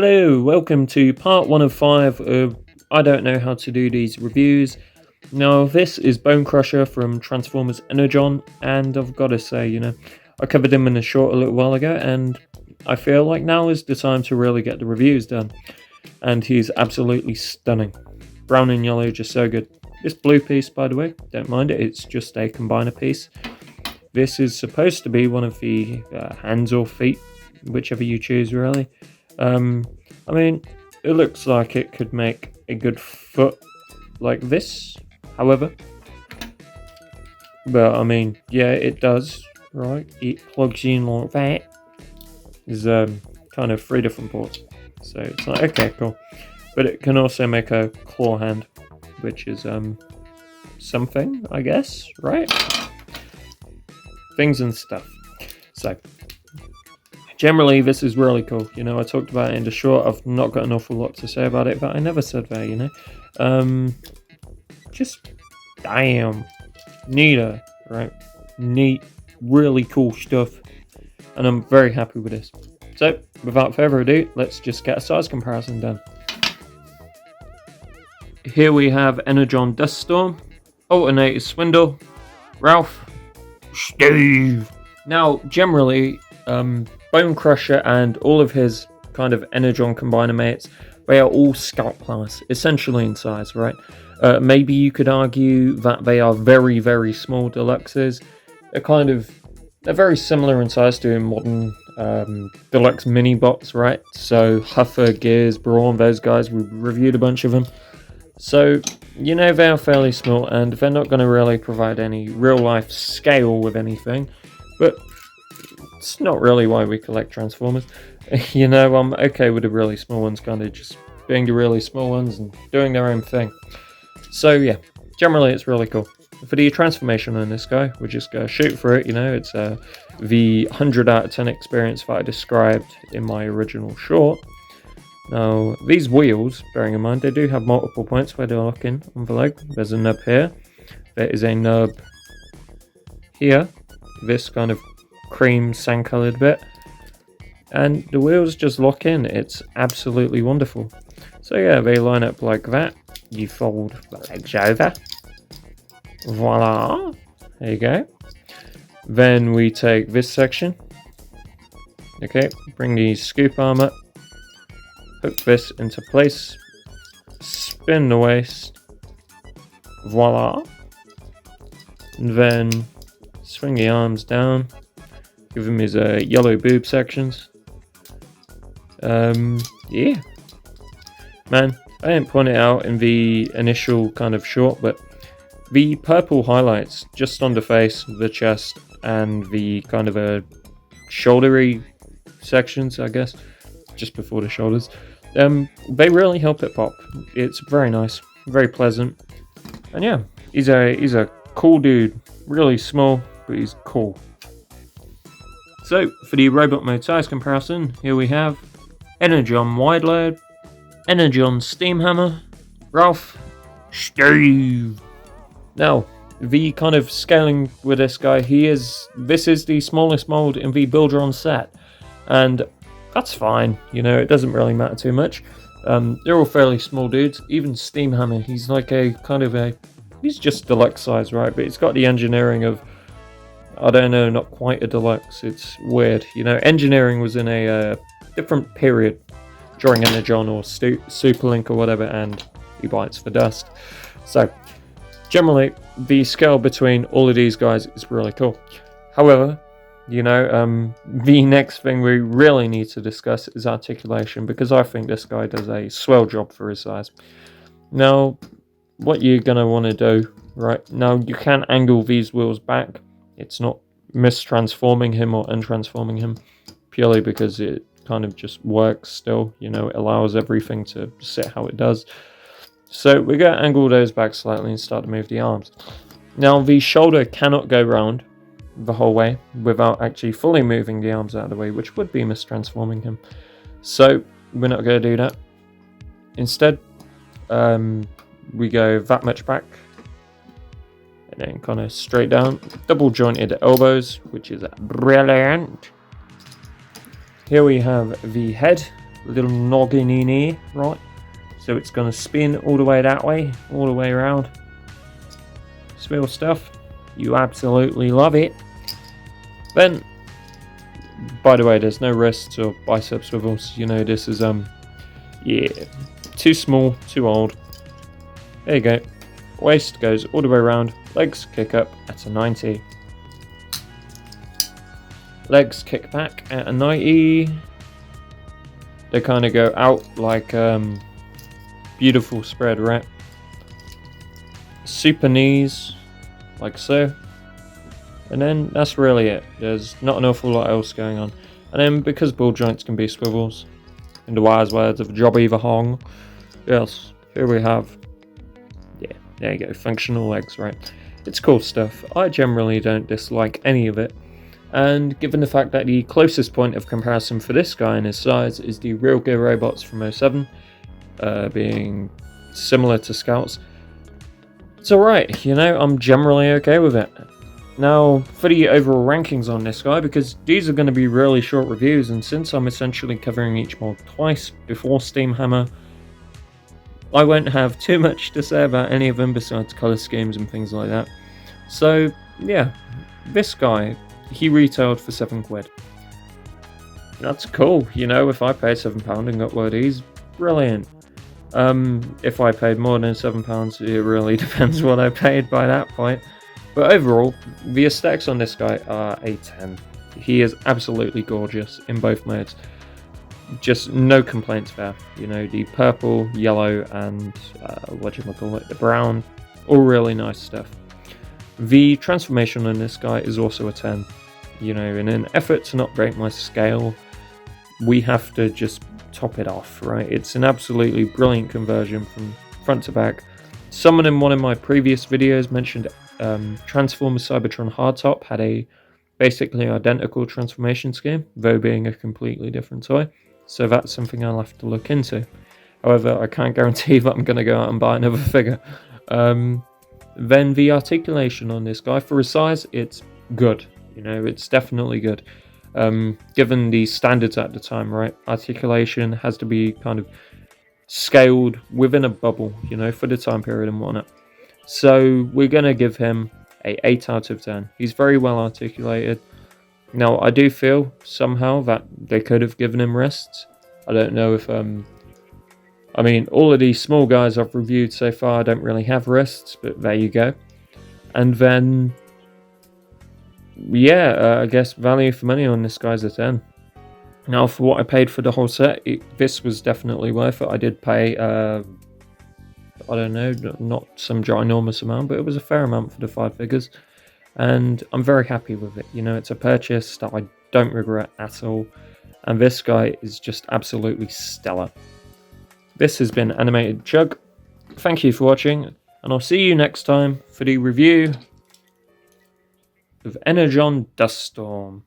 Hello, welcome to part 1 of 5 of I don't know how to do these reviews. Now this is Bonecrusher from Transformers Energon, and I've got to say, I covered him in a short a little while ago, and I feel like now is the time to really get the reviews done. And he's absolutely stunning. Brown and yellow, just so good. This blue piece, by the way, don't mind it, it's just a combiner piece. This is supposed to be one of the hands or feet, whichever you choose really. I mean, it looks like it could make a good foot like this, however. But, I mean, yeah, it does, right? It plugs in like that. There's kind of 3 different ports. So it's like, okay, cool. But it can also make a claw hand, which is something, I guess, right? Things and stuff. So, generally, this is really cool. I talked about it in the short. I've not got an awful lot to say about it, but I never said that, Just, damn. Neater, right? Neat, really cool stuff. And I'm very happy with this. So, without further ado, let's just get a size comparison done. Here we have Energon Duststorm, Alternator Swindle, Ralph, Steve. Now, generally, Bonecrusher and all of his kind of Energon combiner mates, they are all scout class, essentially in size, right? Maybe you could argue that they are very, very small deluxes. They're very similar in size to modern deluxe mini bots, right? So Huffer, Gears, Brawn, those guys, we reviewed a bunch of them. So, they are fairly small and they're not going to really provide any real life scale with anything, but it's not really why we collect Transformers. I'm okay with the really small ones kind of just being the really small ones and doing their own thing. So yeah, generally it's really cool. For the transformation on this guy, we're just going to shoot for it, it's the 100 out of 10 experience that I described in my original short. Now, these wheels, bearing in mind, they do have multiple points where they're locking on the leg. There's a nub here. There is a nub here. This kind of cream sand-coloured bit. And the wheels just lock in. It's absolutely wonderful. So yeah, they line up like that. You fold the legs over. Voila. There you go. Then we take this section. Okay, bring the scoop arm up. Hook this into place, spin the waist, voila, and then swing the arms down, give him his yellow boob sections. Yeah, man, I didn't point it out in the initial kind of short, but the purple highlights just on the face, the chest, and the kind of shouldery sections, I guess, just before the shoulders. They really help it pop. It's very nice, very pleasant, and yeah, he's a cool dude. Really small, but he's cool. So for the robot mode size comparison, here we have Energon Wide Load, Energon Steam Hammer, Ralph, Steve. Now, the kind of scaling with this guy, this is the smallest mold in the Builderon set, and that's fine, it doesn't really matter too much. They're all fairly small dudes. Even Steam Hammer, he's like he's just deluxe size, right? But it's got the engineering of, I don't know, not quite a deluxe. It's weird, engineering was in a different period during Energon or Superlink or whatever, and he bites for dust. So, generally, the scale between all of these guys is really cool. However, the next thing we really need to discuss is articulation, because I think this guy does a swell job for his size. Now, what you're going to want to do, right, now you can angle these wheels back. It's not mistransforming him or untransforming him, purely because it kind of just works still, it allows everything to sit how it does. So we're going to angle those back slightly and start to move the arms. Now, the shoulder cannot go round the whole way without actually fully moving the arms out of the way, which would be mistransforming him. So we're not going to do that. Instead, we go that much back and then kind of straight down, double jointed elbows, which is brilliant. Here we have the head, little noggin in here, right? So it's going to spin all the way that way, all the way around. Swivel stuff. You absolutely love it. Then, by the way, there's no wrists or bicep swivels. You know, this is, yeah, too small, too old. There you go. Waist goes all the way around. Legs kick up at a 90. Legs kick back at a 90. They kind of go out like beautiful spread, right? Super knees, like so. And then that's really it. There's not an awful lot else going on. And then because ball joints can be swivels, in the wise words of Jobby the Hong, yes, here we have, yeah, there you go, functional legs, right? It's cool stuff. I generally don't dislike any of it. And given the fact that the closest point of comparison for this guy in his size is the Real Gear robots from 07, being similar to Scouts, it's alright, you know, I'm generally okay with it. Now, for the overall rankings on this guy, because these are going to be really short reviews, and since I'm essentially covering each mod twice before Steamhammer, I won't have too much to say about any of them besides colour schemes and things like that. So, yeah, this guy, he retailed for £7. That's cool, you know, if I paid £7 and got one of these, brilliant. If I paid more than £7, it really depends what I paid by that point. But overall, the aesthetics on this guy are a 10. He is absolutely gorgeous in both modes. Just no complaints there. You know, the purple, yellow, and the brown, all really nice stuff. The transformation on this guy is also a 10. You know, in an effort to not break my scale, we have to just top it off, right? It's an absolutely brilliant conversion from front to back. Someone in one of my previous videos mentioned Transformers Cybertron Hardtop had a basically identical transformation scheme, though being a completely different toy. So that's something I'll have to look into. However, I can't guarantee that I'm going to go out and buy another figure. Then the articulation on this guy, for his size, it's good. You know, it's definitely good. Given the standards at the time, right? Articulation has to be kind of scaled within a bubble, you know, for the time period and whatnot. So we're going to give him a 8 out of 10. He's very well articulated. Now, I do feel somehow that they could have given him wrists. I don't know if, I mean, all of these small guys I've reviewed so far don't really have wrists, but there you go. And then, yeah, I guess value for money on this guy's a 10. Now, for what I paid for the whole set, this was definitely worth it. I did pay, I don't know, not some ginormous amount, but it was a fair amount for the 5 figures. And I'm very happy with it. You know, it's a purchase that I don't regret at all. And this guy is just absolutely stellar. This has been AnimatedCHUG. Thank you for watching, and I'll see you next time for the review of Energon Duststorm.